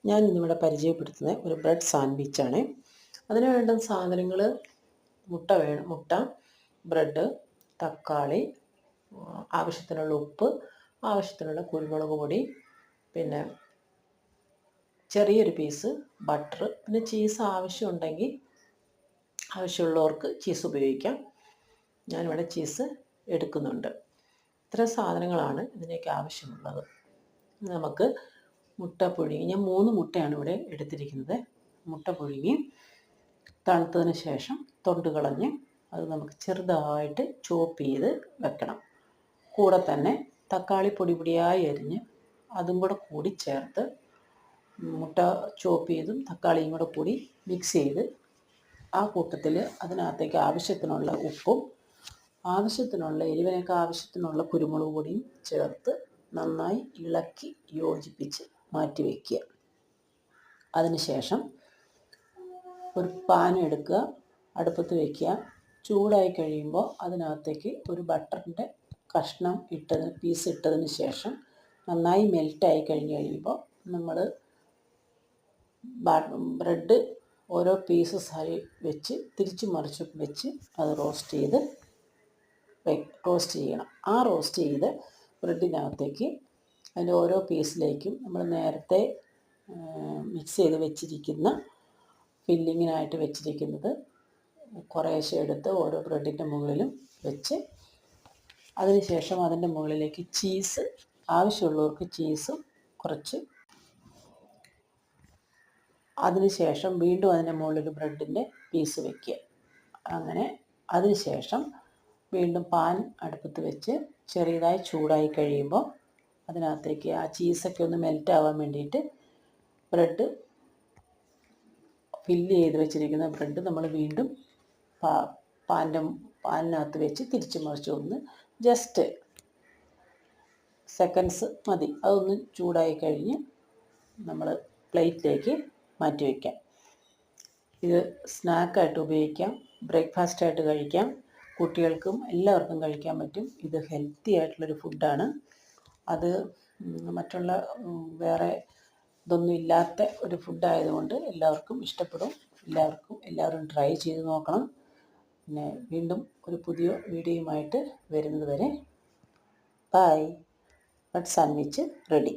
ഞാൻ ഇന്നിവിടെ പരിചയപ്പെടുത്തുന്നത് ഒരു ബ്രെഡ് സാൻഡ്വിച്ചാണ്. അതിന് വേണ്ട സാധനങ്ങൾ മുട്ട, ബ്രെഡ്, തക്കാളി, ആവശ്യത്തിനുള്ള ഉപ്പ്, ആവശ്യത്തിനുള്ള കുരുമുളക് പൊടി, പിന്നെ ചെറിയൊരു പീസ് ബട്ടർ, പിന്നെ ചീസ് ആവശ്യമുണ്ടെങ്കിൽ ആവശ്യമുള്ളവർക്ക് ചീസ് ഉപയോഗിക്കാം. ഞാനിവിടെ ചീസ് എടുക്കുന്നുണ്ട്. ഇത്ര സാധനങ്ങളാണ് ഇതിലേക്ക് ആവശ്യമുള്ളത്. നമുക്ക് മുട്ട പുഴുങ്ങി, ഞാൻ 3 മുട്ടയാണ് ഇവിടെ എടുത്തിരിക്കുന്നത്. മുട്ട പുഴുങ്ങി തണുത്തതിന് ശേഷം തൊണ്ട് കളഞ്ഞ് അത് നമുക്ക് ചെറുതായിട്ട് ചോപ്പ് ചെയ്ത് വെക്കണം. കൂടെ തന്നെ തക്കാളി പൊടിയായി അരിഞ്ഞ് അതും കൂടി ചേർത്ത് മുട്ട ചോപ്പ് ചെയ്തും തക്കാളിയും കൂടി മിക്സ് ചെയ്ത് ആ കൂട്ടത്തിൽ അതിനകത്തേക്ക് ആവശ്യത്തിനുള്ള ഉപ്പും ആവശ്യത്തിനുള്ള എരിവിനൊക്കെ ആവശ്യത്തിനുള്ള കുരുമുളക് പൊടിയും ചേർത്ത് നന്നായി ഇളക്കി യോജിപ്പിച്ച് മാറ്റി വയ്ക്കുക. അതിനുശേഷം ഒരു പാൻ എടുക്കുക, അടുപ്പത്ത് വയ്ക്കുക. ചൂടായി കഴിയുമ്പോൾ അതിനകത്തേക്ക് ഒരു ബട്ടറിൻ്റെ കഷ്ണം പീസ് ഇട്ടതിന് ശേഷം നന്നായി മെൽറ്റായി കഴിയുമ്പോൾ നമ്മൾ ബ്രെഡ് ഓരോ പീസസായി വെച്ച് തിരിച്ചു മറിച്ച് വെച്ച് അത് റോസ്റ്റ് ചെയ്യണം. ആ റോസ്റ്റ് ചെയ്ത് ബ്രെഡിനകത്തേക്ക് അതിൻ്റെ ഓരോ പീസിലേക്കും നമ്മൾ നേരത്തെ മിക്സ് ചെയ്ത് വെച്ചിരിക്കുന്ന ഫില്ലിങ്ങിനായിട്ട് വെച്ചിരിക്കുന്നത് കുറേശ്ശെ എടുത്ത് ഓരോ ബ്രെഡിൻ്റെ മുകളിലും വെച്ച് അതിനുശേഷം അതിൻ്റെ മുകളിലേക്ക് ചീസ് ആവശ്യമുള്ളവർക്ക് ചീസും കുറച്ച്, അതിനുശേഷം വീണ്ടും അതിൻ്റെ മുകളിൽ ബ്രെഡിൻ്റെ പീസ് വയ്ക്കുക. അങ്ങനെ അതിനുശേഷം വീണ്ടും പാൻ അടുപ്പത്ത് വെച്ച് ചെറിയതായി ചൂടായി കഴിയുമ്പോൾ അതിനകത്തേക്ക് ആ ചീസൊക്കെ ഒന്ന് മെൽറ്റ് ആവാൻ വേണ്ടിയിട്ട് ബ്രെഡ് ഫില്ല് ചെയ്ത് വെച്ചിരിക്കുന്ന ബ്രെഡ് നമ്മൾ വീണ്ടും പാനിനകത്ത് വെച്ച് തിരിച്ച് മറിച്ച് ഒന്ന് ജസ്റ്റ് സെക്കൻഡ്സ് മതി. അതൊന്ന് ചൂടായി കഴിഞ്ഞ് നമ്മൾ പ്ലേറ്റിലേക്ക് മാറ്റി വയ്ക്കാം. ഇത് സ്നാക്കായിട്ട് ഉപയോഗിക്കാം, ബ്രേക്ക്ഫാസ്റ്റായിട്ട് കഴിക്കാം, കുട്ടികൾക്കും എല്ലാവർക്കും കഴിക്കാൻ പറ്റും. ഇത് ഹെൽത്തി ആയിട്ടുള്ളൊരു ഫുഡാണ്. അത് മറ്റുള്ള വേറെ ഇതൊന്നും ഇല്ലാത്ത ഒരു ഫുഡായതുകൊണ്ട് എല്ലാവർക്കും ഇഷ്ടപ്പെടും. എല്ലാവരും ട്രൈ ചെയ്ത് നോക്കണം. പിന്നെ വീണ്ടും ഒരു പുതിയ വീഡിയോയുമായിട്ട് വരുന്നത് വരെ ബൈ. Bread sandwich ready.